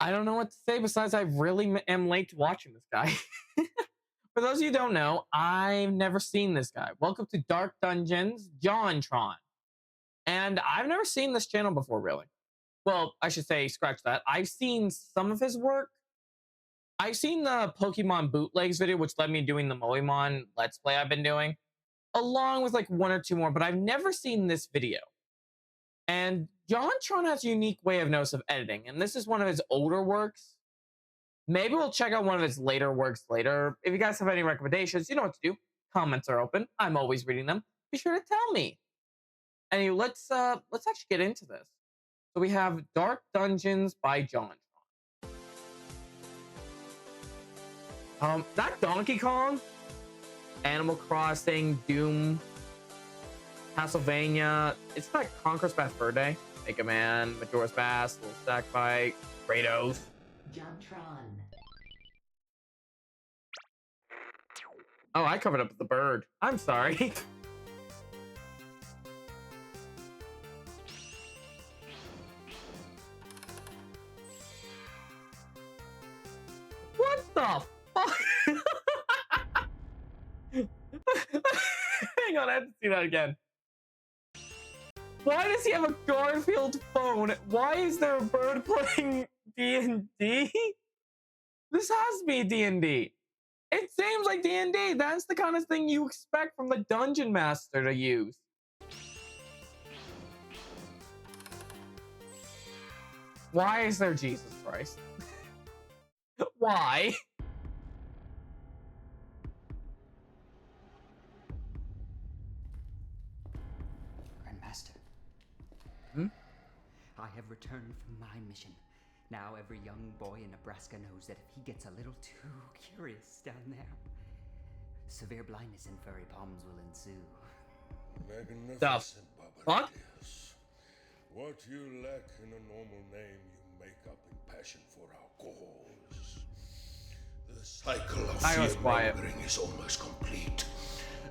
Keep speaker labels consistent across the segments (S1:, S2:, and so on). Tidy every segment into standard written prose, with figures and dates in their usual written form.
S1: I don't know what to say besides I really am late to watching this guy. For those of you who don't know, I've never seen this guy. Welcome to Dark Dungeon's Jontron. And I've never seen this channel before, really. Well, I should say, scratch that. I've seen some of his work. I've seen the Pokemon bootlegs video, which led me doing the Moemon Let's Play I've been doing, along with like one or two more, but I've never seen this video. And Jontron has a unique way of notice of editing, and this is one of his older works. Maybe we'll check out one of his later works later. If you guys have any recommendations, you know what to do. Comments are open. I'm always reading them. Be sure to tell me. Anyway, let's actually get into this. So we have Dark Dungeons by Jontron. That Donkey Kong, Animal Crossing, Doom, Castlevania. It's like Conquer's Bad Fur Day, Mega Man, Majora's Mask, Little Stack Fight, Kratos.
S2: Jontron.
S1: Oh, I covered up with the bird. I'm sorry. What the fuck? Hang on, I have to see that again. Why does he have a Garfield phone? Why is there a bird playing D&D? This has to be D&D. It seems like D&D. That's the kind of thing you expect from the Dungeon Master to use. Why is there Jesus Christ? Why?
S3: Grandmaster. I have returned from my mission. Now every young boy in Nebraska knows that if he gets a little too curious down there, severe blindness and furry palms will ensue.
S4: Magnificent, Babylonius. What you lack in a normal name, you make up in passion for our cause. The cycle of fear-mongering is almost complete.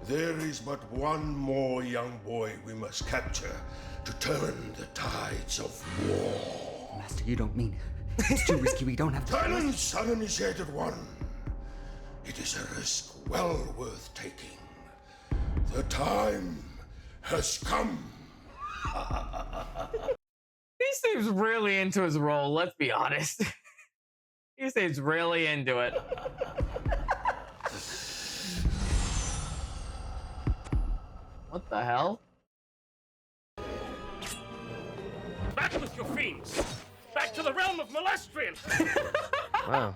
S4: There is but one more young boy we must capture to turn the tides of war.
S3: Master, you don't mean it. It's too risky. We don't have to.
S4: Silence, uninitiated one. It is a risk well worth taking. The time has come.
S1: He seems really into his role, let's be honest. He seems really into it. What the hell?
S5: Back with your fiends! Back to the realm of Molestrian!
S6: Wow.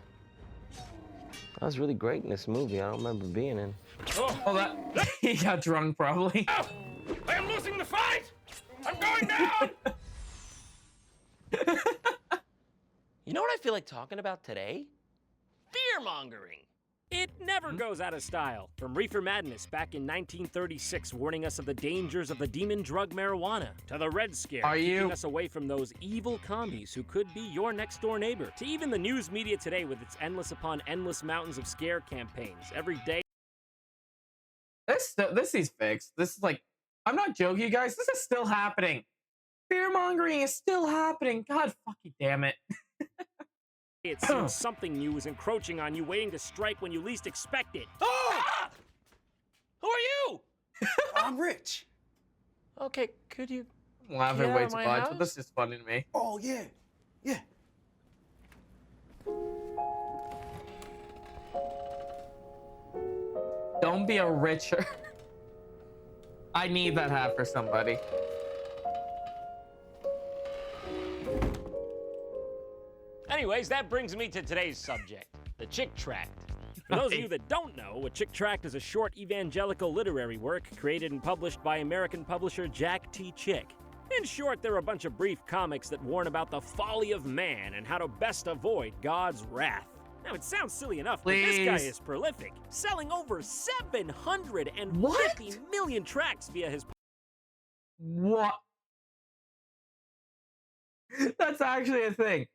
S6: That was really great in this movie. I don't remember being in.
S1: Oh, that he got drunk probably.
S5: Oh, I am losing the fight! I'm going down!
S6: You know what I feel like talking about today? Fear-mongering.
S5: It never goes out of style. From Reefer Madness back in 1936 warning us of the dangers of the demon drug marijuana, to the Red Scare keeping us away from those evil commies who could be your next-door neighbor, to even the news media today with its endless upon endless mountains of scare campaigns every day.
S1: This is fixed. This is like, I'm not joking, you guys. This is still happening. Fear-mongering is still happening. God fucking damn it.
S5: It seems something new is encroaching on you, waiting to strike when you least expect it.
S6: Oh! Ah! Who are you?
S7: I'm Rich.
S6: Okay, could you
S1: I'm laughing way too
S6: my
S1: much,
S6: house?
S1: but this is funny to me.
S7: Oh, yeah. Yeah.
S1: Don't be a richer. I need that hat for somebody.
S5: Anyways, that brings me to today's subject, the Chick Tract. For those of you that don't know, a Chick Tract is a short evangelical literary work created and published by American publisher Jack T. Chick. In short, they're a bunch of brief comics that warn about the folly of man and how to best avoid God's wrath. Now, it sounds silly enough, but this guy is prolific, selling over 750 million tracts via his...
S1: What? That's actually a thing.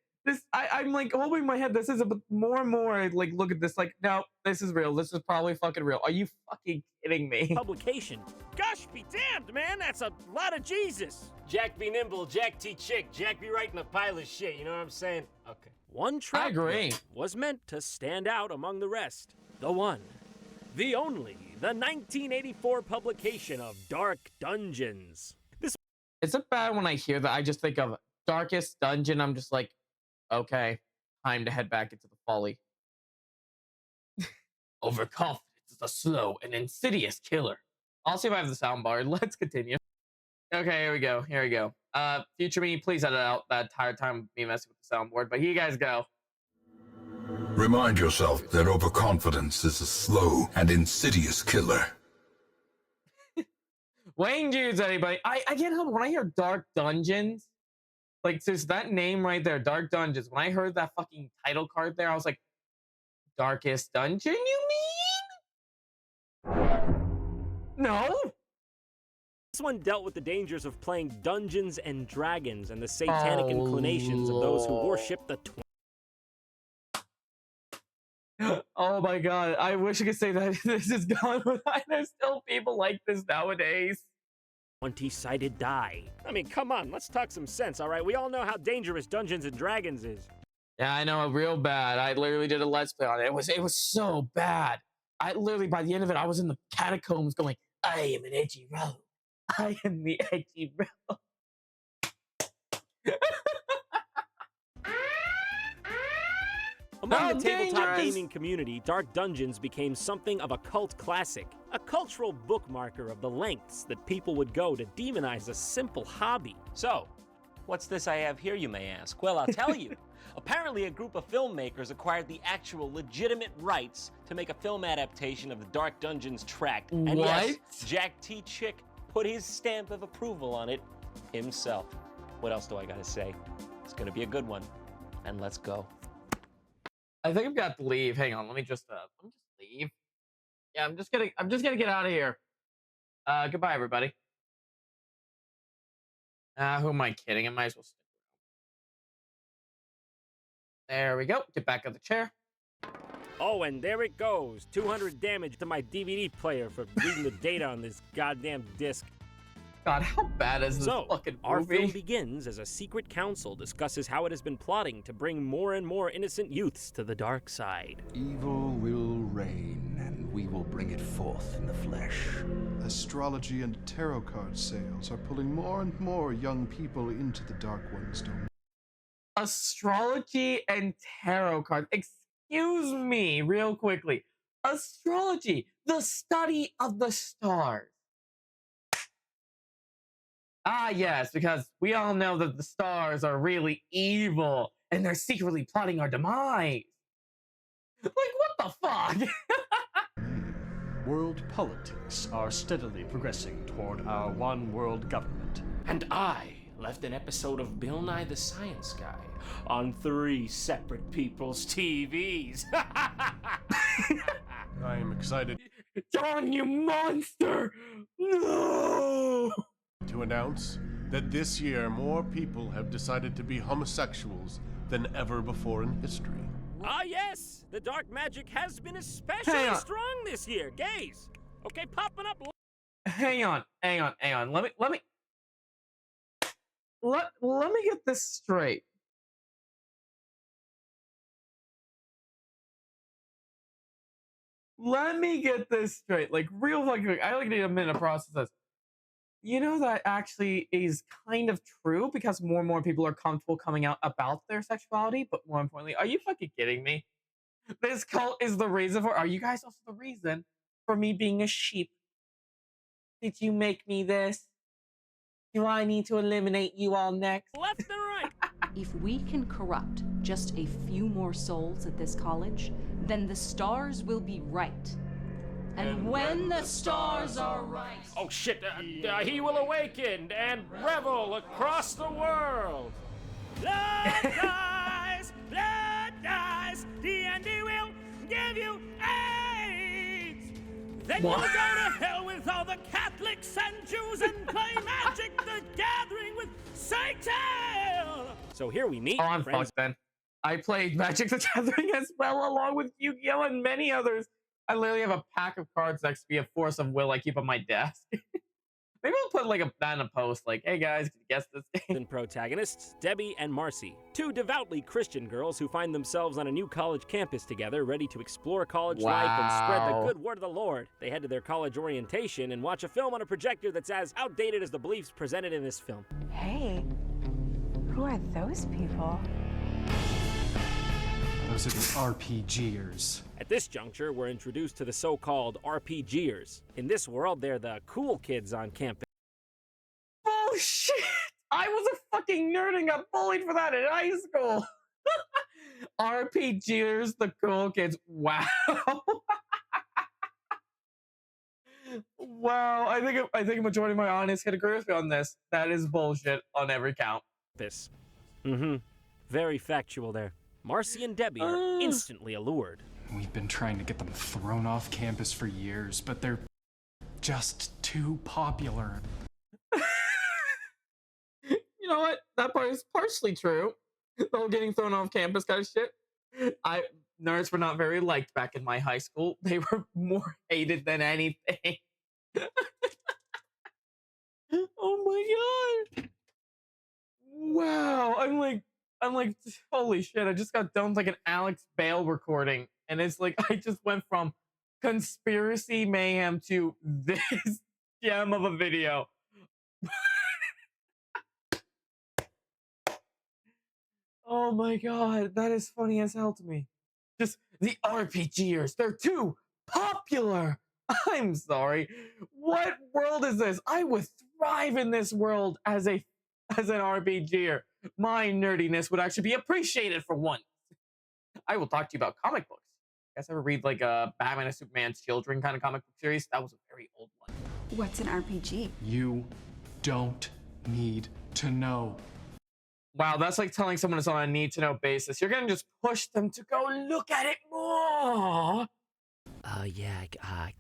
S1: I'm like holding my head. This is more and more. I like look at this. Like, no, this is real. This is probably fucking real. Are you fucking kidding me?
S5: Publication. Gosh be damned, man. That's a lot of Jesus.
S2: Jack be nimble, Jack T chick, Jack be writing a pile of shit, you know what I'm saying? Okay.
S5: One track
S1: agree.
S5: was meant to stand out among the rest. The one, the only, the 1984 publication of Dark Dungeons.
S1: Is it bad when I hear that? I just think of Darkest Dungeon. I'm just like, okay, time to head back into the folly. Overconfidence is a slow and insidious killer. I'll see if I have the soundbar. Let's continue. Okay, here we go. Here we go. Future me, please edit out that entire time me messing with the soundboard. But here you guys go.
S4: Remind yourself that overconfidence is a slow and insidious killer.
S1: Wayne Judes, anybody? I can't help it. When I hear Dark Dungeons, like, just that name right there, Dark Dungeons. When I heard that fucking title card there, I was like, Darkest Dungeon, you mean? No?
S5: This one dealt with the dangers of playing Dungeons and Dragons and the satanic inclinations of those who worship the
S1: Oh my god, I wish I could say that this is gone, but there's still people like this nowadays.
S5: 20-sided die. I mean, come on, let's talk some sense, all right? We all know how dangerous Dungeons and Dragons is.
S1: Yeah, I know, real bad. I literally did a Let's Play on it. It was so bad. I literally, by the end of it, I was in the catacombs going, I am an edgy rogue. I am the edgy rogue.
S5: Among the tabletop gaming community, Dark Dungeons became something of a cult classic, a cultural bookmarker of the lengths that people would go to demonize a simple hobby.
S2: So, what's this I have here, you may ask? Well, I'll tell you. Apparently, a group of filmmakers acquired the actual legitimate rights to make a film adaptation of the Dark Dungeons tract. And yes, Jack T. Chick put his stamp of approval on it himself. What else do I gotta say? It's gonna be a good one. And let's go.
S1: I think I've got to leave. Hang on, let me just leave. Yeah, I'm just gonna get out of here. Goodbye, everybody. Who am I kidding? I might as well stick around. There we go. Get back on the chair.
S5: Oh, and there it goes. 200 damage to my DVD player for reading the data on this goddamn disc.
S1: God, how bad is this fucking movie?
S5: Our film begins as a secret council discusses how it has been plotting to bring more and more innocent youths to the dark side.
S8: Evil will reign, and we will bring it forth in the flesh.
S9: Astrology and tarot card sales are pulling more and more young people into the Dark One's domain.
S1: Astrology and tarot cards. Excuse me, real quickly. Astrology, the study of the stars. Ah, yes, because we all know that the stars are really evil and they're secretly plotting our demise. Like, what the fuck?
S10: World politics are steadily progressing toward our one world government.
S2: And I left an episode of Bill Nye the Science Guy on 3 separate people's TVs.
S9: I am excited
S1: John, you monster! No!
S9: to announce that this year more people have decided to be homosexuals than ever before in history.
S5: Ah, yes! The dark magic has been especially strong this year. Gays! Okay, popping up.
S1: Hang on. Let me get this straight. Let me get this straight. Like, real fucking quick. I need a minute to process this. You know, that actually is kind of true because more and more people are comfortable coming out about their sexuality, but more importantly, are you fucking kidding me? This cult is the reason for, are you guys also the reason for me being a sheep? Did you make me this? Do I need to eliminate you all next?
S5: Left and right.
S11: If we can corrupt just a few more souls at this college, then the stars will be right. And when the stars are right...
S2: Oh shit, he will awaken and revel across the world.
S5: Blood dies, the Andy will give you AIDS. Then you'll go to hell with all the Catholics and Jews and play Magic the Gathering with Satan. So here we meet
S1: Oh, I'm
S5: friends.
S1: fucked then. I played Magic the Gathering as well, along with Yu-Gi-Oh! And many others. I literally have a pack of cards that be a force of will I keep on my desk. Maybe I'll put like that in a post, like, hey guys, can you guess this game?
S5: And protagonists, Debbie and Marcy, two devoutly Christian girls who find themselves on a new college campus together, ready to explore college life and spread the good word of the Lord. They head to their college orientation and watch a film on a projector that's as outdated as the beliefs presented in this film.
S12: Hey, who are those people?
S10: Those are the RPGers.
S5: At this juncture, we're introduced to the so-called RPGers. In this world, they're the cool kids on campus.
S1: Oh shit! I was a fucking nerd and got bullied for that in high school. RPGers, the cool kids. Wow. Wow. I think a majority of my audience can agree with me on this. That is bullshit on every count.
S5: This. Very factual there. Marcy and Debbie are instantly allured.
S10: We've been trying to get them thrown off campus for years, but they're just too popular.
S1: You know what? That part is partially true. The whole getting thrown off campus kind of shit. Nerds were not very liked back in my high school. They were more hated than anything. Oh my god. Wow. I'm like, holy shit, I just got done with like an Alex Bale recording. And it's like, I just went from conspiracy mayhem to this gem of a video. Oh my god, that is funny as hell to me. Just the RPGers, they're too popular. I'm sorry. What world is this? I would thrive in this world as an RPGer. My nerdiness would actually be appreciated for once. I will talk to you about comic books. You guys ever read like a Batman and Superman's Children kind of comic book series? That was a very old one.
S12: What's an RPG?
S10: You don't need to know.
S1: Wow, that's like telling someone it's on a need-to-know basis. You're gonna just push them to go look at it more.
S5: Yeah, I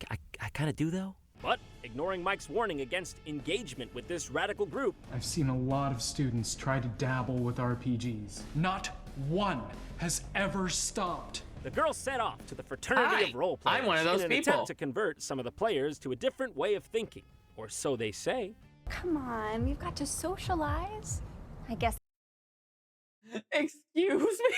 S5: kind of do though. But ignoring Mike's warning against engagement with this radical group,
S10: I've seen a lot of students try to dabble with RPGs. Not one has ever stopped.
S5: the girls set off to the fraternity of role players
S1: I'm one of those
S5: in an
S1: people.
S5: attempt to convert some of the players to a different way of thinking, or so they say.
S12: Come on, we've got to socialize. I guess.
S1: Excuse me?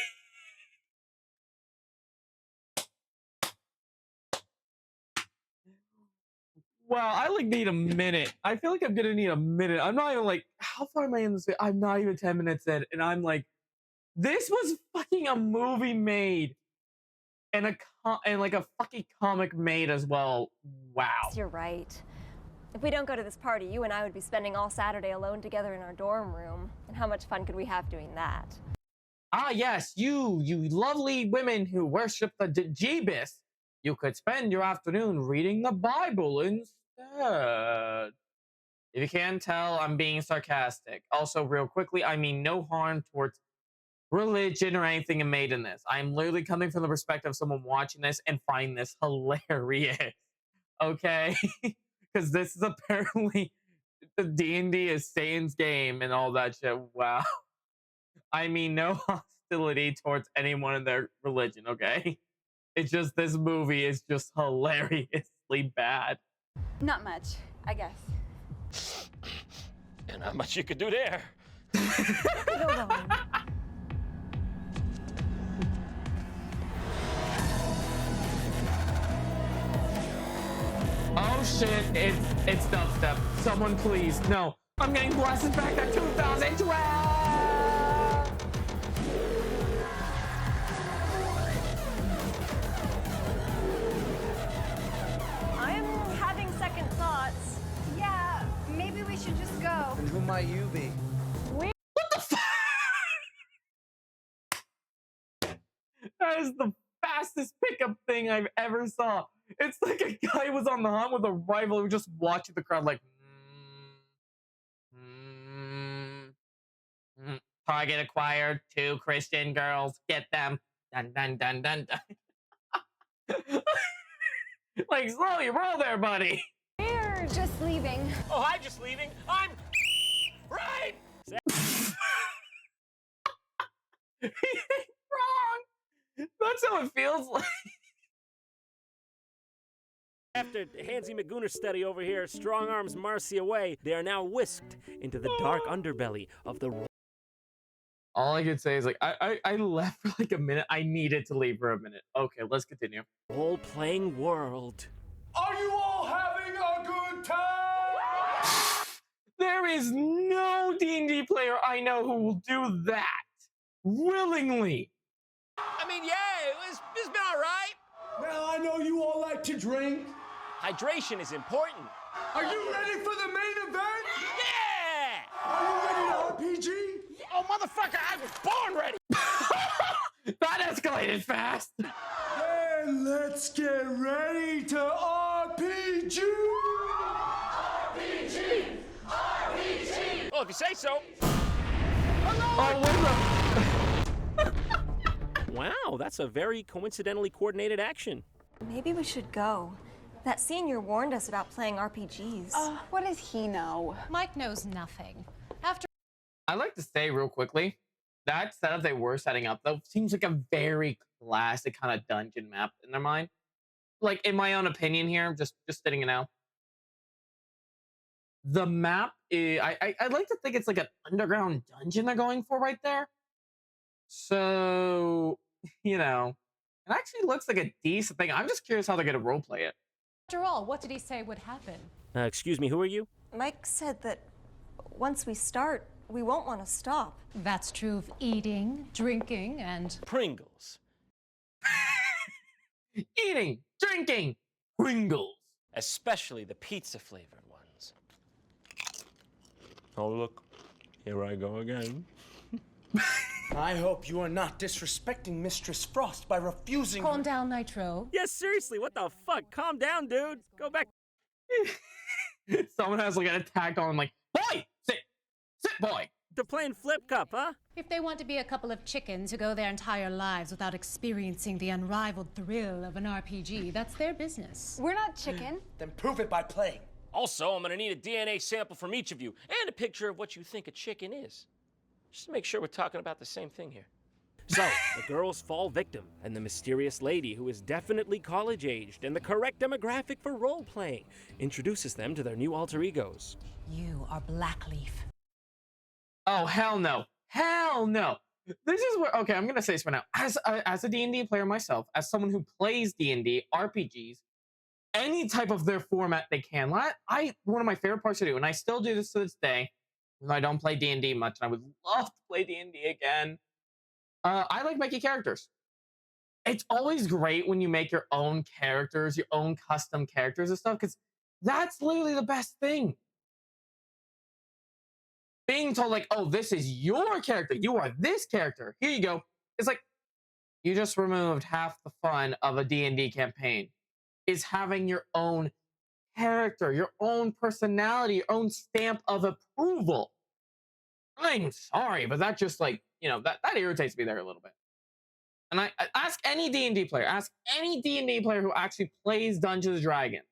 S1: Wow, I like need a minute. I feel like I'm gonna need a minute. I'm not even like, how far am I in this? I'm not even 10 minutes in, and I'm like, this was fucking a movie made, and like a fucking comic made as well. Wow.
S13: You're right. If we don't go to this party, you and I would be spending all Saturday alone together in our dorm room. And how much fun could we have doing that?
S1: Ah, yes, you lovely women who worship the Jeebus. You could spend your afternoon reading the Bible instead. If you can't tell, I'm being sarcastic. Also, real quickly, I mean no harm towards religion or anything made in this. I'm literally coming from the perspective of someone watching this and find this hilarious. Okay? Because this is apparently the D&D is Satan's game and all that shit. Wow. I mean no hostility towards anyone in their religion, okay? It's just this movie is just hilariously bad.
S12: Not much, I guess.
S2: And not much you could do there.
S1: Oh shit, it's dubstep. Someone please. No. I'm getting blasted back to 2012!
S13: I'm having second thoughts.
S12: Yeah, maybe we should just go.
S7: And who might you be?
S1: What the fuck? That is the fastest pickup thing I've ever saw. It's like a guy was on the hunt with a rifle who just watching the crowd like, target acquired, 2 Christian girls, get them. Dun dun dun dun dun. Like, slow your roll there, buddy.
S13: We're just leaving.
S2: Oh, I'm just leaving. I'm right.
S1: That's how it feels like.
S5: After Hansy McGooner study over here strong arms Marcy away, they are now whisked into the dark underbelly of the
S1: All I could say is like I left for like a minute. I needed to leave for a minute. Okay, let's continue.
S5: role-playing world.
S10: Are you all having a good time?
S1: There is no D&D player I know who will do that willingly.
S2: I mean, yeah, it's been all right.
S7: Now I know you all like to drink.
S2: Hydration is important.
S7: Are you ready for the main event?
S2: Yeah!
S7: Are you ready to RPG?
S2: Oh, motherfucker, I was born ready!
S1: That escalated fast.
S7: Then let's get ready to RPG! RPG! RPG!
S2: Well, if you say so.
S1: Oh, what
S5: Wow, that's a very coincidentally coordinated action.
S13: Maybe we should go. That senior warned us about playing RPGs.
S12: What does he know?
S14: Mike knows nothing. After
S1: I'd like to say real quickly, that setup they were setting up though seems like a very classic kind of dungeon map in their mind. Like in my own opinion here, just stating it now. The map is, I'd like to think it's like an underground dungeon they're going for right there. So, you know, it actually looks like a decent thing. I'm just curious how they're gonna roleplay it.
S14: all, what did he say would happen?
S5: Excuse me, who are you?
S13: Mike said that once we start, we won't want to stop.
S14: That's true of eating, drinking, and
S2: Pringles.
S1: Eating, drinking, Pringles.
S2: Especially the pizza-flavored ones. Oh, look. Here I go again.
S7: I hope you are not disrespecting Mistress Frost by refusing.
S14: Calm down, Nitro.
S5: Yes, seriously, what the fuck? Calm down, dude. Go back.
S1: Someone has like an attack on him, like, boy, sit, boy.
S5: They're playing Flip Cup, huh?
S14: If they want to be a couple of chickens who go their entire lives without experiencing the unrivaled thrill of an RPG, that's their business.
S12: We're not chicken.
S7: Then prove it by playing.
S2: Also, I'm gonna need a DNA sample from each of you and a picture of what you think a chicken is. Just to make sure we're talking about the same thing here.
S5: So, the girls fall victim, and the mysterious lady, who is definitely college-aged and the correct demographic for role-playing, introduces them to their new alter egos.
S14: You are Blackleaf.
S1: Oh, hell no. Hell no. This is where, okay, I'm going to say this for now. As a D&D player myself, as someone who plays D&D, RPGs, any type of their format they can, one of my favorite parts to do, and I still do this to this day, even though I don't play D&D much, and I would love to play D&D again, I like making characters. It's always great when you make your own characters, your own custom characters and stuff, because that's literally the best thing. Being told like, oh, this is your character. You are this character. Here you go. It's like, you just removed half the fun of a D&D campaign. Is having your own character, your own personality, your own stamp of approval. I'm sorry, but that just like, you know, that irritates me there a little bit. And I ask any D&D player, who actually plays Dungeons & Dragons,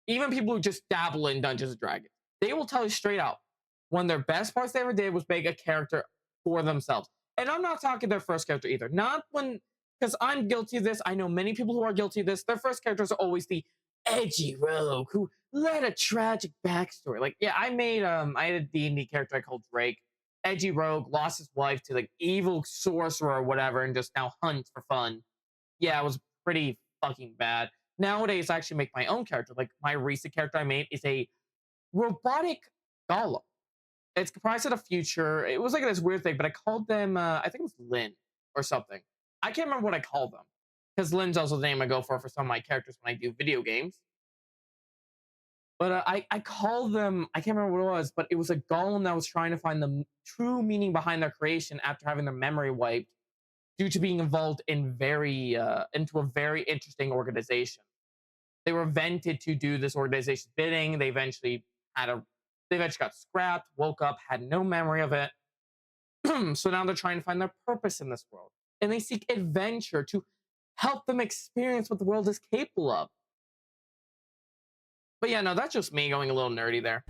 S1: even people who just dabble in Dungeons & Dragons, they will tell you straight out, one of their best parts they ever did was make a character for themselves. And I'm not talking their first character either. Not when, because I'm guilty of this. I know many people who are guilty of this. Their first characters are always the edgy rogue who led a tragic backstory. Like, yeah, I had a D&D character I called Drake. Edgy rogue, lost his wife to like evil sorcerer or whatever, and just now hunts for fun. Yeah, it was pretty fucking bad. Nowadays, I actually make my own character. Like, my recent character I made is a robotic golem. It's comprised of the future. It was like this weird thing, but I called them, I think it was Lynn or something. I can't remember what I called them, because Lynn's also the name I go for some of my characters when I do video games. But I called them, I can't remember what it was, but it was a golem that was trying to find the true meaning behind their creation after having their memory wiped due to being involved in into a very interesting organization. They were vented to do this organization's bidding. They eventually got scrapped, woke up, had no memory of it. So now they're trying to find their purpose in this world. And they seek adventure to help them experience what the world is capable of. But yeah, no, that's just me going a little nerdy there.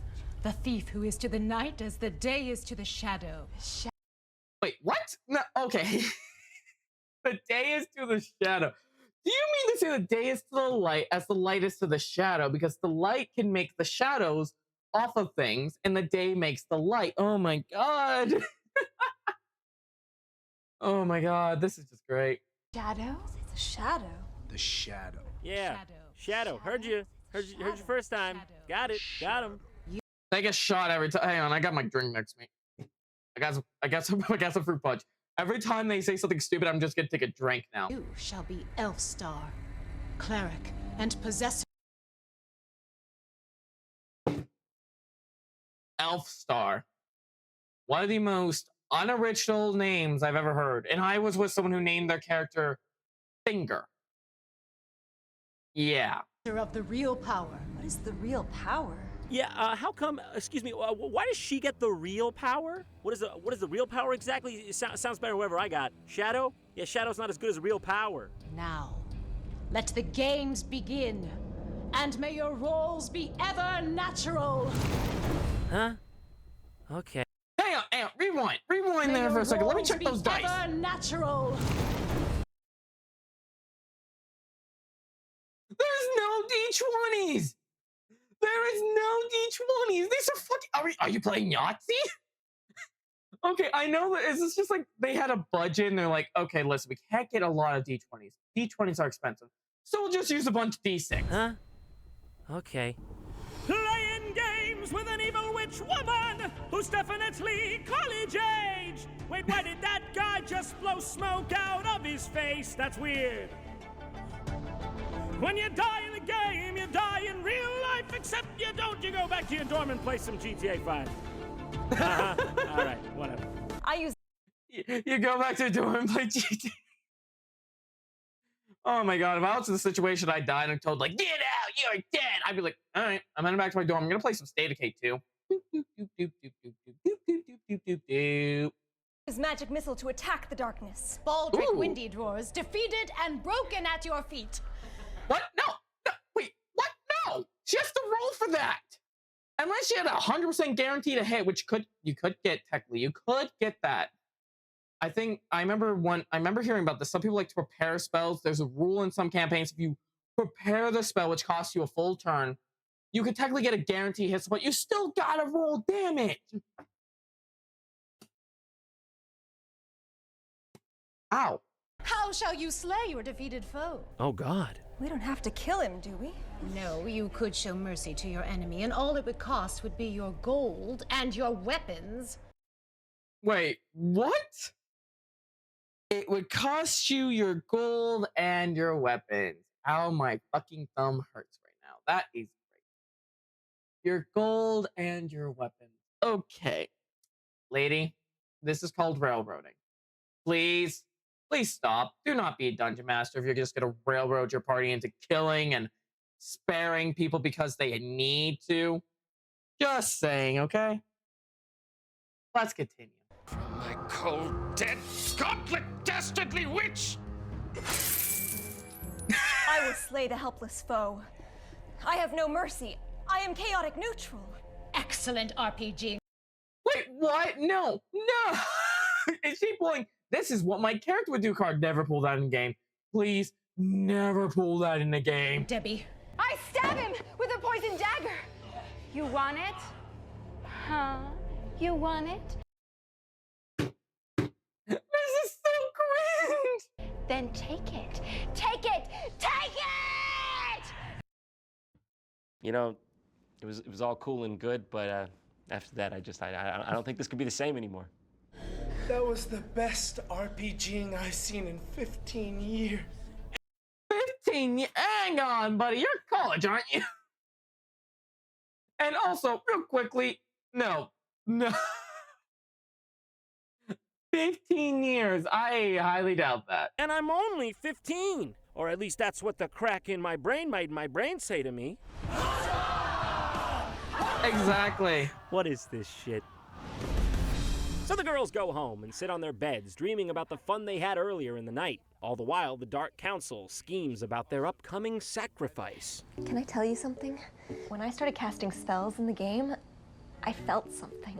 S14: The thief who is to the night as the day is to the shadow.
S1: Wait, what? No, okay. The day is to the shadow. Do you mean to say the day is to the light as the light is to the shadow? Because the light can make the shadows off of things, and the day makes the light. Oh my god. Oh my god, this is just great.
S13: Shadow? It's a shadow.
S8: The shadow.
S5: Yeah. Shadow. Heard you first time. Got it. Got him.
S1: Take a shot every time. Hang on, I got my drink next to me. I got some fruit punch. Every time they say something stupid, I'm just gonna take a drink now.
S14: You shall be Elf Star, cleric, and possessor.
S1: Elf Star. One of the most unoriginal names I've ever heard. And I was with someone who named their character Finger. Yeah.
S14: Of the real power.
S13: What is the real power?
S5: Yeah, how come, excuse me, why does she get the real power? What is the real power exactly? It sounds better whoever I got. Shadow? Yeah, Shadow's not as good as real power.
S14: Now, let the games begin, and may your roles be ever natural.
S5: Huh? Okay.
S1: Hang on, rewind there for a second. Let me check those dice.
S14: Ever natural.
S1: There's no D20s. There is no D20s. These are fucking. Are you playing Yahtzee? Okay, I know that it's just like they had a budget and they're like, okay, listen, we can't get a lot of D20s. D20s are expensive, so we'll just use a bunch of D6.
S5: Huh? Okay. Playing games with an evil witch woman who's definitely college age. Wait, why did that guy just blow smoke out of his face? That's weird. When you die in the game, you die in real life, except you don't. You go back to your dorm and play some GTA 5. All right, whatever.
S1: You go back to your dorm and play GTA. Oh my god, if I was in the situation I died and told, like, get out, you're dead, I'd be like, all right, I'm heading back to my dorm. I'm gonna play some State of K2.
S13: Use magic missile to attack the darkness.
S14: Baldric Windy Drawers defeated and broken at your feet.
S1: What? No, wait, what? No! She has to roll for that! Unless she had a 100% guarantee to hit, which you could get technically. You could get that. I remember hearing about this. Some people like to prepare spells. There's a rule in some campaigns. If you prepare the spell, which costs you a full turn, you could technically get a guarantee hit, but you still gotta roll damage. Ow.
S14: How shall you slay your defeated foe?
S5: Oh, God.
S13: We don't have to kill him, do we?
S14: No, you could show mercy to your enemy, and all it would cost would be your gold and your weapons.
S1: Wait, what? It would cost you your gold and your weapons. Ow, my fucking thumb hurts right now. That is great. Your gold and your weapons. Okay. Lady, this is called railroading. Please stop. Do not be a dungeon master if you're just going to railroad your party into killing and sparing people because they need to. Just saying, okay? Let's continue.
S4: From my cold, dead, gauntlet, dastardly witch!
S13: I will slay the helpless foe. I have no mercy. I am chaotic neutral.
S14: Excellent RPG.
S1: Wait, what? No. Is she pulling? This is what my character would do card. Never pull that in game. Please, never pull that in the game.
S14: Debbie.
S12: I stab him with a poison dagger. You want it? Huh? You want it?
S1: This is so cringe.
S12: Then take it. Take it! Take it!
S2: You know, it was all cool and good, but after that, I don't think this could be the same anymore.
S7: That was the best RPGing I've seen in 15 years.
S1: 15 years? Hang on, buddy. You're in college, aren't you? And also, real quickly, no. 15 years. I highly doubt that.
S5: And I'm only 15. Or at least that's what the crack in my brain made my brain say to me.
S1: Exactly.
S5: What is this shit? So the girls go home and sit on their beds, dreaming about the fun they had earlier in the night. All the while, the Dark Council schemes about their upcoming sacrifice.
S13: Can I tell you something? When I started casting spells in the game, I felt something.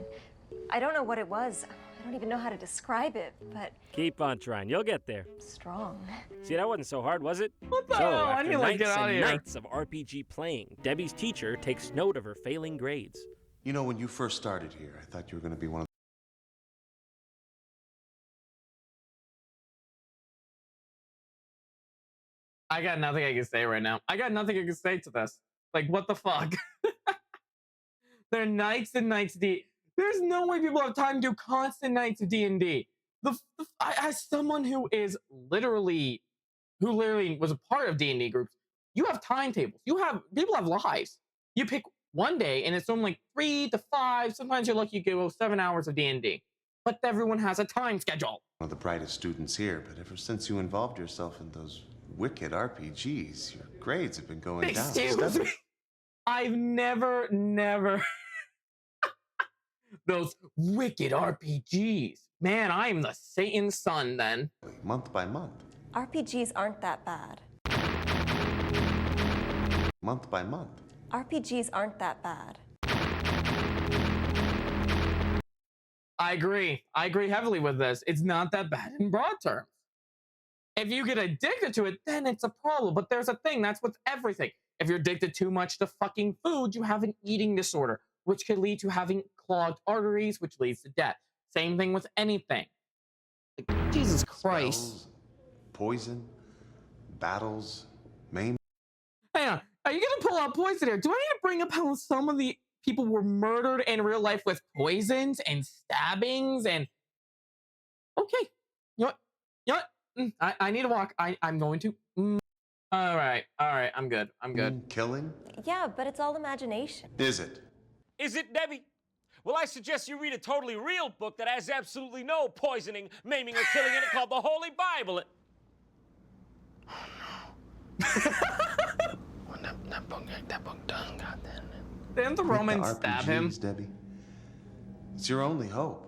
S13: I don't know what it was. I don't even know how to describe it, but
S5: Keep on trying. You'll get there.
S13: strong.
S5: See, that wasn't so hard, was it?
S1: What the
S5: So,
S1: hell? I
S5: after
S1: need to, like,
S5: nights
S1: get out of
S5: and
S1: here.
S5: nights of RPG playing, Debbie's teacher takes note of her failing grades.
S8: You know, when you first started here, I thought you were going to be one of
S1: I got nothing I can say right now. I got nothing I can say to this. Like, what the fuck? There are nights and nights of D. There's no way people have time to do constant nights of D&D. As someone who literally was a part of D&D groups, you have timetables. People have lives. You pick one day, and it's only like 3 to 5. Sometimes you're lucky you go 7 hours of D&D. But everyone has a time schedule.
S8: one of the brightest students here, but ever since you involved yourself in those wicked RPGs, your grades have been going down.
S1: Excuse me. I've never those wicked RPGs. Man, I'm the Satan's son then.
S8: Month by month.
S13: RPGs aren't that bad.
S8: Month by month.
S13: RPGs aren't that bad.
S1: I agree. I agree heavily with this. It's not that bad in broad terms. If you get addicted to it, then it's a problem. But there's a thing. That's with everything. If you're addicted too much to fucking food, you have an eating disorder, which could lead to having clogged arteries, which leads to death. Same thing with anything. Like, Jesus Christ.
S8: Spells, poison, battles, maim.
S1: Hang on. Are you going to pull out poison here? Do I need to bring up how some of the people were murdered in real life with poisons and stabbings and... Okay. You know what? I need to walk. I'm going to... All right. I'm good.
S8: Killing?
S13: Yeah, but it's all imagination.
S8: Is it?
S2: Is it, Debbie? Well, I suggest you read a totally real book that has absolutely no poisoning, maiming, or killing in it called the Holy Bible.
S6: That book done, goddamn.
S1: Didn't the Romans
S8: With the
S1: stab him?
S8: RPGs, Debbie. It's your only hope.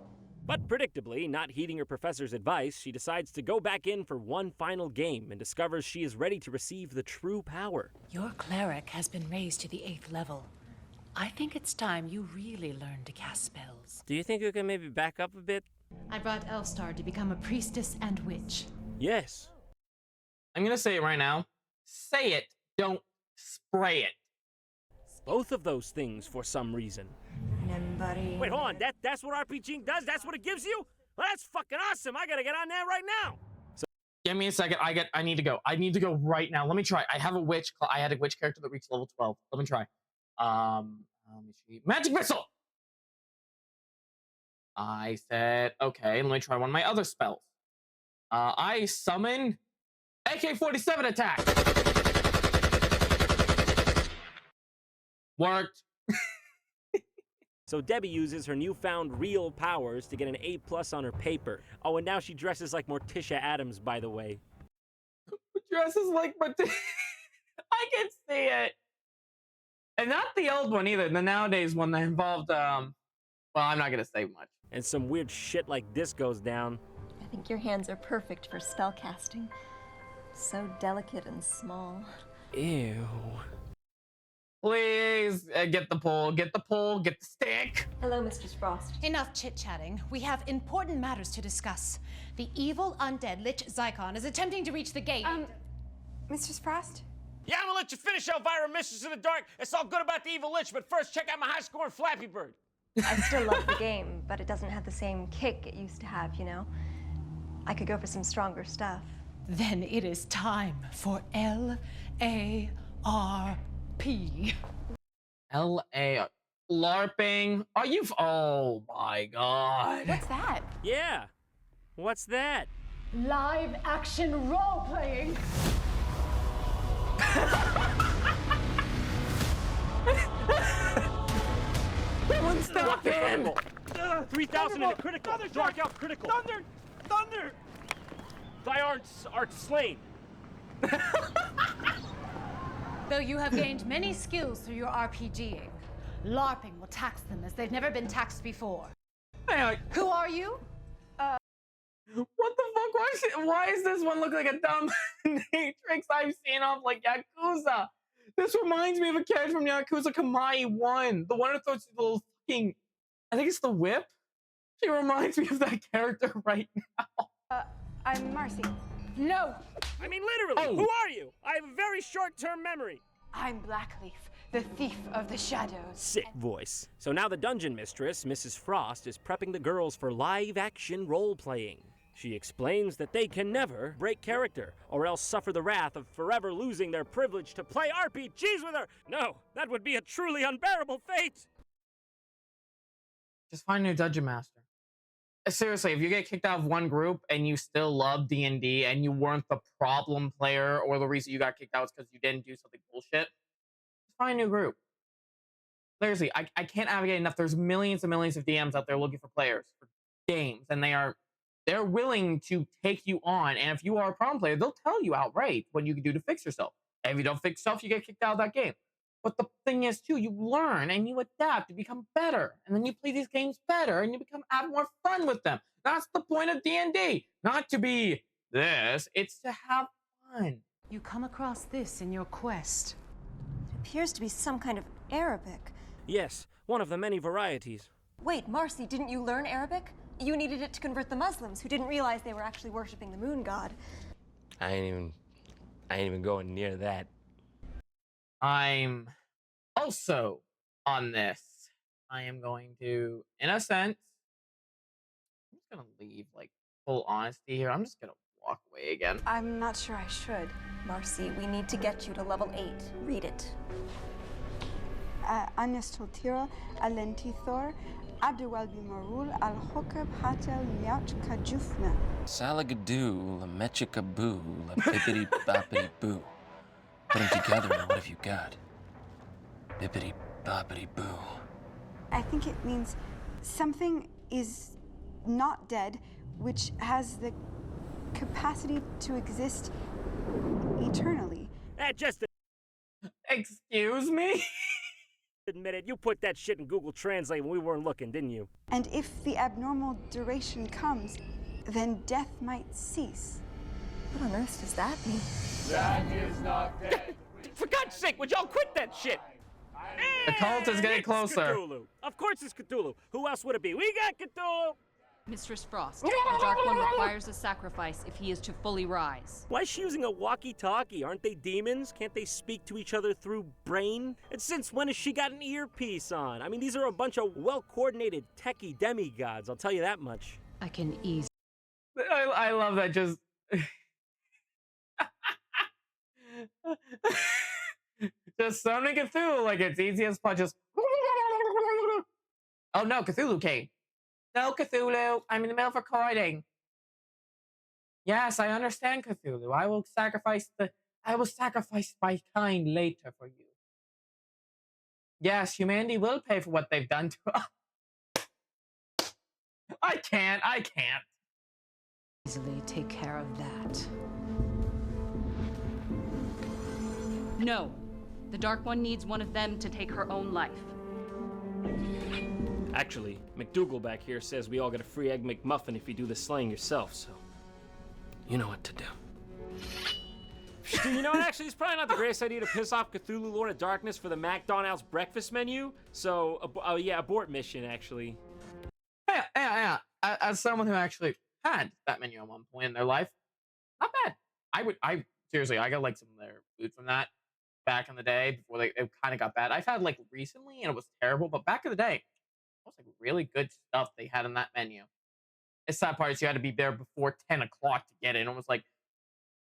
S5: But predictably, not heeding her professor's advice, she decides to go back in for one final game and discovers she is ready to receive the true power.
S15: Your cleric has been raised to the 8th level. I think it's time you really learn to cast spells.
S5: Do you think you can maybe back up a bit?
S14: I brought Elstar to become a priestess and witch.
S5: Yes.
S1: I'm going to say it right now. Say it. Don't spray it.
S5: Both of those things for some reason. Wait, hold on. That's what RPGing does? That's what it gives you? Well, that's fucking awesome. I gotta get on that right now. So,
S1: Give me a second. I need to go. I need to go right now. Let me try. I had a witch character that reached level 12. Let me try. Let me see. Magic missile. I said, okay, let me try one of my other spells. I summon AK-47 attack. Worked.
S5: So Debbie uses her newfound real powers to get an A+ on her paper. Oh, and now she dresses like Morticia Adams, by the way.
S1: Dresses like Morticia. I can see it. And not the old one either. The nowadays one that involved, well, I'm not going to say much.
S5: And some weird shit like this goes down.
S13: I think your hands are perfect for spell casting. So delicate and small.
S5: Ew.
S1: Please, get the pole, get the stick.
S13: Hello, Mistress Frost.
S14: Enough chit-chatting. We have important matters to discuss. The evil undead Lich Zycon is attempting to reach the gate.
S12: Mistress Frost?
S2: Yeah, I'm gonna let you finish, Elvira, Mistress in the Dark. It's all good about the evil lich, but first check out my high-scoring Flappy Bird.
S13: I still love the game, but it doesn't have the same kick it used to have, you know? I could go for some stronger stuff.
S14: Then it is time for LARP.
S1: L.A. LARPing? Are you... Oh, my God.
S12: What's that?
S5: Yeah. What's that?
S14: Live action role playing.
S1: Someone stop him!
S5: 3,000 in a critical. Dark Elf critical. Thunder! Thy art slain.
S14: Though you have gained many skills through your RPGing, LARPing will tax them as they've never been taxed before. Who are you?
S1: What the fuck? Why does this one look like a dumb Matrix I've seen off like Yakuza? This reminds me of a character from Yakuza Kamai 1. The one who throws the little fucking... I think it's the whip? She reminds me of that character right now.
S12: I'm Marcy.
S14: No!
S5: I mean, literally, who are you? I have a very short-term memory.
S12: I'm Blackleaf, the thief of the shadows.
S5: Sick voice. So now the dungeon mistress, Mrs. Frost, is prepping the girls for live-action role-playing. She explains that they can never break character, or else suffer the wrath of forever losing their privilege to play RPGs with her. No, that would be a truly unbearable fate.
S1: Just find a new dungeon master. Seriously, if you get kicked out of one group and you still love D&D and you weren't the problem player, or the reason you got kicked out was because you didn't do something bullshit, just find a new group. Seriously, I can't advocate enough. There's millions and millions of DMs out there looking for players for games, and they're willing to take you on. And if you are a problem player, they'll tell you outright what you can do to fix yourself. And if you don't fix yourself, you get kicked out of that game. But the thing is, too, you learn and you adapt to become better. And then you play these games better and you have more fun with them. That's the point of D&D. Not to be this, it's to have fun.
S15: You come across this in your quest.
S13: It appears to be some kind of Arabic.
S5: Yes, one of the many varieties.
S13: Wait, Marcy, didn't you learn Arabic? You needed it to convert the Muslims, who didn't realize they were actually worshipping the moon god.
S6: I ain't even going near that.
S1: I'm also on this. I am going to, in a sense, I'm just going to leave, like, full honesty here. I'm just going to walk away again.
S12: I'm not sure I should.
S13: Marcy, we need to get you to level 8. Read it.
S12: Anistotira alentithor abdewalbi marul al hokab hatel miach kajufna.
S6: Salagadoo, la mechikaboo, la bippity boppity boo. Put them together and what have you got? Bippity boppity boo.
S12: I think it means something is not dead, which has the capacity to exist eternally.
S5: Just
S1: excuse me?
S5: Admit it, you put that shit in Google Translate when we weren't looking, didn't you?
S12: And if the abnormal duration comes, then death might cease.
S13: What on earth does that mean?
S4: That is not dead.
S5: For God's sake, would y'all quit that shit?
S1: The cult is getting closer.
S5: Cthulhu. Of course it's Cthulhu. Who else would it be? We got Cthulhu!
S11: Mistress Frost, the Dark One requires a sacrifice if he is to fully rise.
S5: Why is she using a walkie-talkie? Aren't they demons? Can't they speak to each other through brain? And since when has she got an earpiece on? I mean, these are a bunch of well-coordinated techie demigods, I'll tell you that much.
S11: I can ease.
S1: I love that, just... just summoning Cthulhu like it's easy as punches. Oh no, Cthulhu came. No, Cthulhu, I'm in the middle of recording. Yes, I understand, Cthulhu. I will sacrifice my kind later for you. Yes, humanity will pay for what they've done to us. I can't.
S11: Easily take care of that. No. The Dark One needs one of them to take her own life.
S5: Actually, McDougal back here says we all get a free Egg McMuffin if you do the slaying yourself, so you know what to do. You know what, actually, it's probably not the greatest idea to piss off Cthulhu Lord of Darkness for the McDonald's breakfast menu, so, yeah, abort mission, actually.
S1: Yeah. As someone who actually had that menu at one point in their life, not bad. Seriously, I got, like, some of their food from that back in the day before it kind of got bad. I've had, like, recently, and it was terrible, but back in the day, it was like really good stuff they had in that menu. The sad part is you had to be there before 10 o'clock to get in. It was like,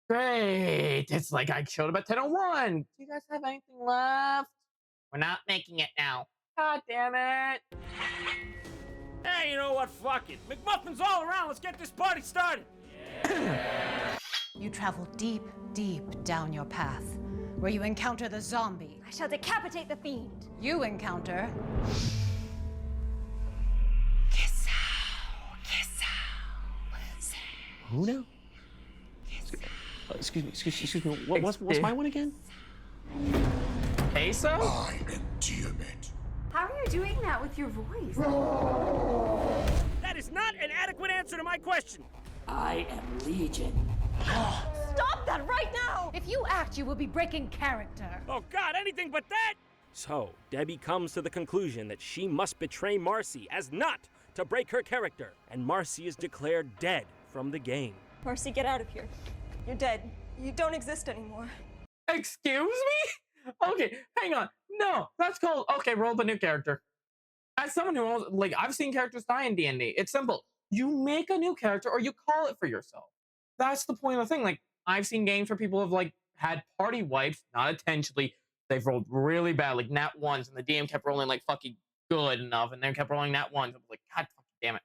S1: great. It's like I showed up at 10:01. Do you guys have anything left? We're not making it now. God damn it.
S5: Hey, you know what? Fuck it. McMuffin's all around. Let's get this party started.
S14: Yeah. You travel deep, deep down your path, where you encounter the zombie.
S13: I shall decapitate the fiend.
S14: You encounter...
S5: Who now? Excuse me. What's my one again?
S1: Queso?
S4: My endearment.
S12: How are you doing that with your voice?
S5: That is not an adequate answer to my question.
S15: I am Legion.
S13: Stop that right now!
S14: If you act, you will be breaking character.
S5: Oh God, anything but that! So, Debbie comes to the conclusion that she must betray Marcy as not to break her character, and Marcy is declared dead from the game.
S13: Marcy, get out of here. You're dead. You don't exist anymore.
S1: Excuse me? Okay, hang on. No, that's called, okay, roll up a new character. As someone who owns, like, I've seen characters die in D&D. It's simple. You make a new character or you call it for yourself. That's the point of the thing. Like, I've seen games where people have, like, had party wipes, not intentionally. They've rolled really bad, like nat ones, and the DM kept rolling, like, fucking good enough, and then kept rolling nat ones. I was like, God fucking damn it.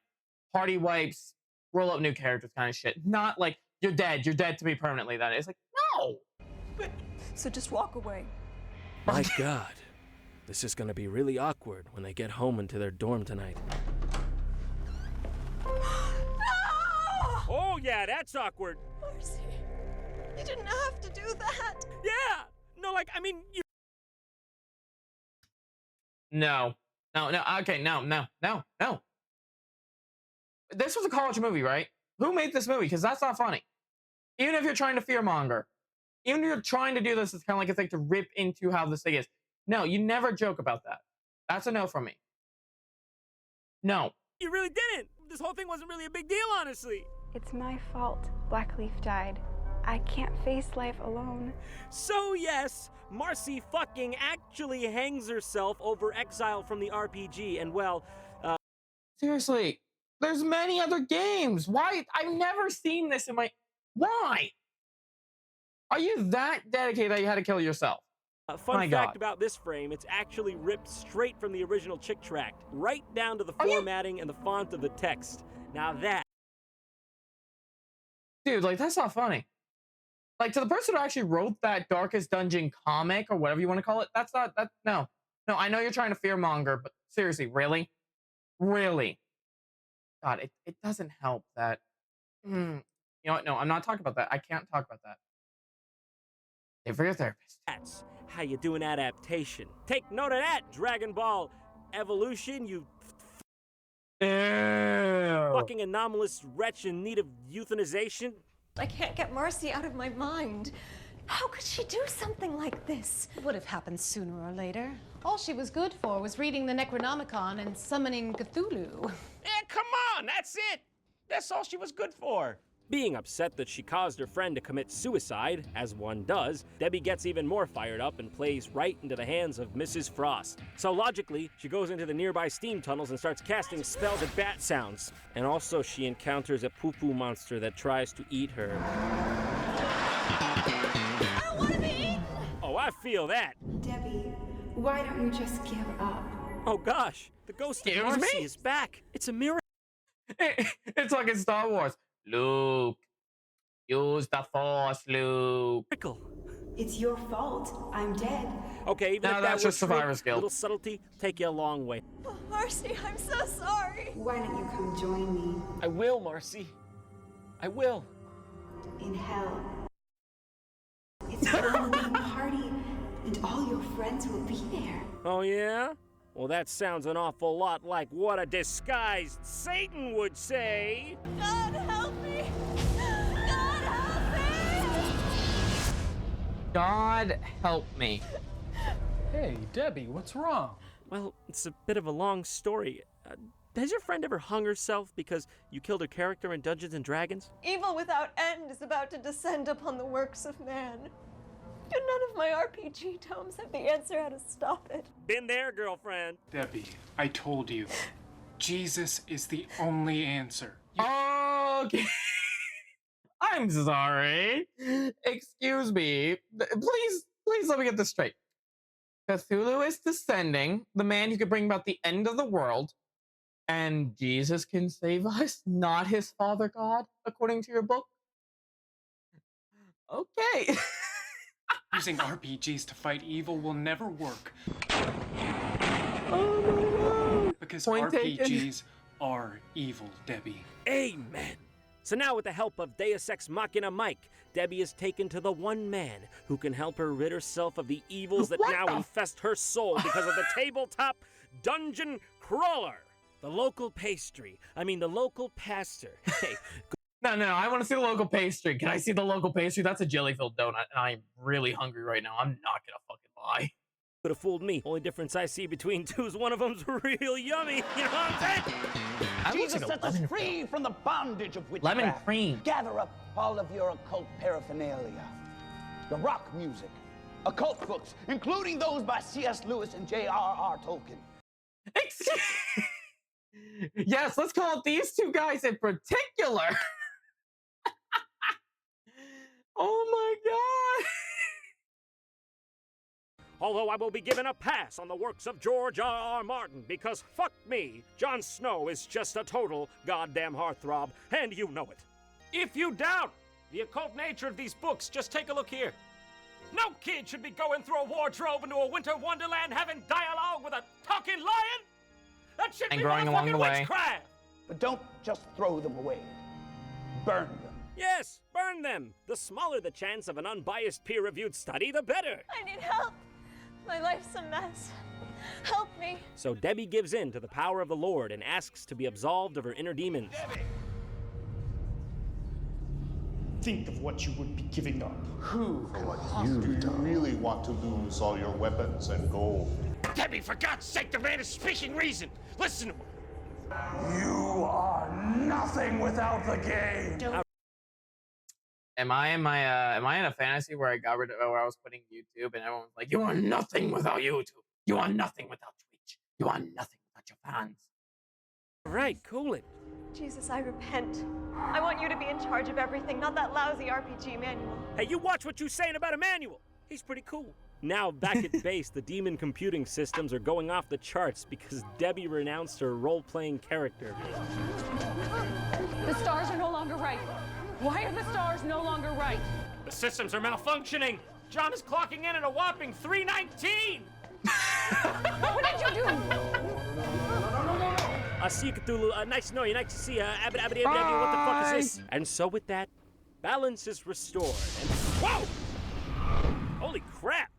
S1: Party wipes, roll up new characters kind of shit. Not like, you're dead to me permanently then. It's like, no.
S13: But, so just walk away.
S5: My God. This is gonna be really awkward when they get home into their dorm tonight.
S13: No!
S5: Oh yeah, that's awkward.
S13: Marcy, you didn't have to do that.
S5: Yeah! No, like, I mean, you...
S1: No. Okay, no. This was a college movie, right? Who made this movie? Because that's not funny. Even if you're trying to fearmonger, even if you're trying to do this, it's kind of like a thing to rip into how this thing is. No, you never joke about that. That's a no from me. No.
S5: You really didn't. This whole thing wasn't really a big deal, honestly.
S12: It's my fault Blackleaf died. I can't face life alone.
S5: So yes, Marcy fucking actually hangs herself over exile from the RPG, and well,
S1: Seriously, there's many other games. Why? I've never seen this in my... Why? Are you that dedicated that you had to kill yourself?
S5: Fun fact about this frame, it's actually ripped straight from the original Chick Tract, right down to the formatting and the font of the text. Now that...
S1: Dude, like, that's not funny. Like, to the person who actually wrote that Darkest Dungeon comic, or whatever you want to call it, that's not... No, I know you're trying to fearmonger, but seriously, really? Really? God, it doesn't help that... You know what? No, I'm not talking about that. I can't talk about that. Stay for your therapist.
S5: That's how you do an adaptation. Take note of that, Dragon Ball Evolution, you fucking anomalous wretch in need of euthanization.
S13: I can't get Marcy out of my mind. How could she do something like this?
S14: It would have happened sooner or later. All she was good for was reading the Necronomicon and summoning Cthulhu.
S2: Come on, that's it. That's all she was good for.
S5: Being upset that she caused her friend to commit suicide, as one does, Debbie gets even more fired up and plays right into the hands of Mrs. Frost. So logically, she goes into the nearby steam tunnels and starts casting spells at bat sounds. And also she encounters a poo-poo monster that tries to eat her.
S12: I want to be eaten!
S5: Oh, I feel that.
S12: Debbie, why don't you just give up?
S5: Oh gosh, the ghost of Marcy is back. It's a miracle.
S1: It's like in Star Wars. Luke, use the Force, Luke.
S12: It's your fault. I'm dead.
S5: Okay, even if
S1: that's just survivor's guilt.
S5: Little subtlety take you a long way.
S13: Oh, Marcy, I'm so sorry.
S12: Why don't you come join me?
S2: I will, Marcy. I will.
S12: In hell. It's a Halloween party, and all your friends will be there.
S5: Oh yeah? Well, that sounds an awful lot like what a disguised Satan would say.
S13: God help me! God help me!
S1: God help me.
S10: Hey, Debbie, what's wrong?
S5: Well, it's a bit of a long story. Has your friend ever hung herself because you killed her character in Dungeons and Dragons?
S13: Evil without end is about to descend upon the works of man. And none of my RPG tomes have the answer how to stop it.
S5: Been there, girlfriend.
S10: Debbie, I told you. Jesus is the only answer.
S1: Okay. I'm sorry. Excuse me. Please let me get this straight. Cthulhu is descending, the man who could bring about the end of the world, and Jesus can save us, not his father God, according to your book? Okay.
S10: Using RPGs to fight evil will never work.
S1: Oh no.
S10: Because
S1: Point
S10: RPGs
S1: taken.
S10: are evil, Debbie.
S5: Amen. So now with the help of Deus Ex Machina Mike, Debbie is taken to the one man who can help her rid herself of the evils that now infest her soul because of the tabletop dungeon crawler. The local pastor. Hey.
S1: No, I want to see the local pastry. Can I see the local pastry? That's a jelly-filled donut, and I'm really hungry right now. I'm not gonna fucking lie.
S5: Could have fooled me. Only difference I see between two is one of them's real yummy. You know what I'm saying?
S16: Jesus sets us free from the bondage of witchcraft.
S1: Lemon cream.
S16: Gather up all of your occult paraphernalia. The rock music, occult books, including those by C.S. Lewis and J.R.R. Tolkien.
S1: Yes, let's call it these two guys in particular. Oh my god.
S5: Although I will be given a pass on the works of George R.R. Martin, because fuck me, Jon Snow is just a total goddamn heartthrob, and you know it. If you doubt the occult nature of these books, just take a look here. No kid should be going through a wardrobe into a winter wonderland having dialogue with a talking lion! That should
S1: And
S5: be
S1: growing along the
S5: motherfucking
S1: way.
S5: witchcraft!
S16: But don't just throw them away. Burn them.
S5: Yes, burn them! The smaller the chance of an unbiased peer-reviewed study, the better!
S13: I need help. My life's a mess. Help me.
S5: So Debbie gives in to the power of the Lord and asks to be absolved of her inner demons.
S16: Debbie.
S17: Think of what you would be giving up.
S9: Who do you really want to lose all your weapons and gold?
S5: Debbie, for God's sake, the man is speaking reason! Listen to him!
S17: You are nothing without the game.
S1: Am I in a fantasy where where I was putting YouTube and everyone was like, you are nothing without YouTube. You are nothing without Twitch. You are nothing without your fans.
S5: Right, cool it.
S13: Jesus, I repent. I want you to be in charge of everything, not that lousy RPG manual.
S5: Hey, you watch what you saying about Emmanuel. He's pretty cool. Now, back at base, the demon computing systems are going off the charts because Debbie renounced her role-playing character.
S11: The stars are no longer right. Why are the stars no longer right?
S5: The systems are malfunctioning. John is clocking in at a whopping 3:19.
S11: What did you do?
S5: See you, Cthulhu. Nice to know you. Nice to see you. What the fuck is this? And so with that, balance is restored. And whoa! Holy crap!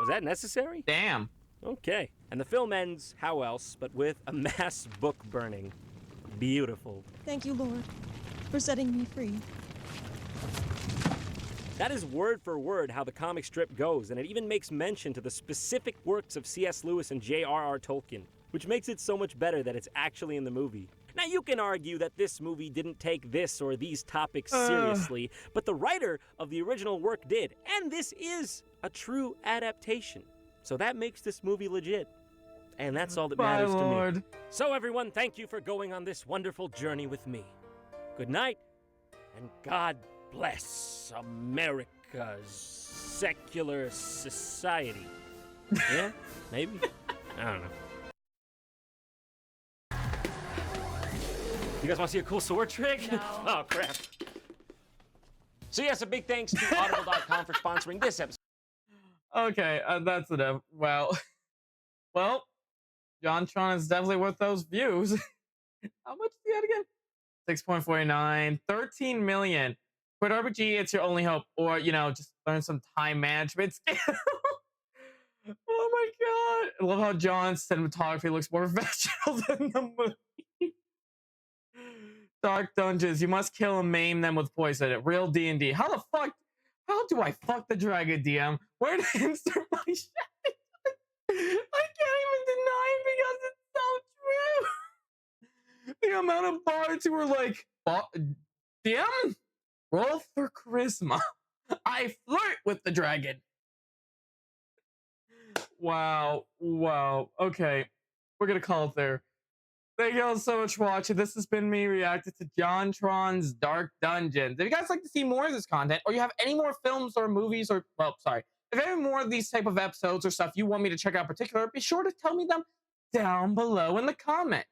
S5: Was that necessary?
S1: Damn.
S5: Okay. And the film ends, how else, but with a mass book burning. Beautiful.
S18: Thank you, Lord, for setting me free.
S5: That is word for word how the comic strip goes, and it even makes mention to the specific works of C.S. Lewis and J.R.R. Tolkien, which makes it so much better that it's actually in the movie. Now, you can argue that this movie didn't take this or these topics seriously, but the writer of the original work did, and this is a true adaptation. So that makes this movie legit. And that's all that matters to me. So everyone, thank you for going on this wonderful journey with me. Good night, and God bless America's secular society. Yeah? Maybe? I don't know. You guys want to see a cool sword trick? No. Oh, crap. So yes, a big thanks to Audible.com for sponsoring this episode.
S1: Okay, that's enough. Well, Jontron is definitely worth those views. How much is he at again? 6.49, 13 million. Quit RPG, it's your only hope. Or, just learn some time management skill. Oh my god. I love how John's cinematography looks more professional than the movie. Dark Dungeons, you must kill and maim them with poison. Real D&D. How do I fuck the dragon, DM? Where did I insert my shit? I can't even deny it because it's so true. The amount of bards who were like, DM, roll for charisma. I flirt with the dragon. Wow. Okay, we're gonna call it there. Thank you all so much for watching. This has been me reacting to Jontron's Dark Dungeon. If you guys like to see more of this content, or you have any more films or movies, if you have any more of these type of episodes or stuff you want me to check out in particular, be sure to tell me them down below in the comments.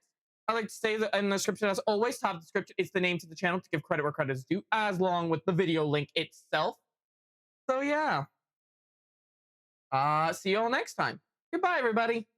S1: I like to say that in the description, as always, top of the description is the name to the channel to give credit where credit is due, as long with the video link itself. So yeah. See you all next time. Goodbye, everybody.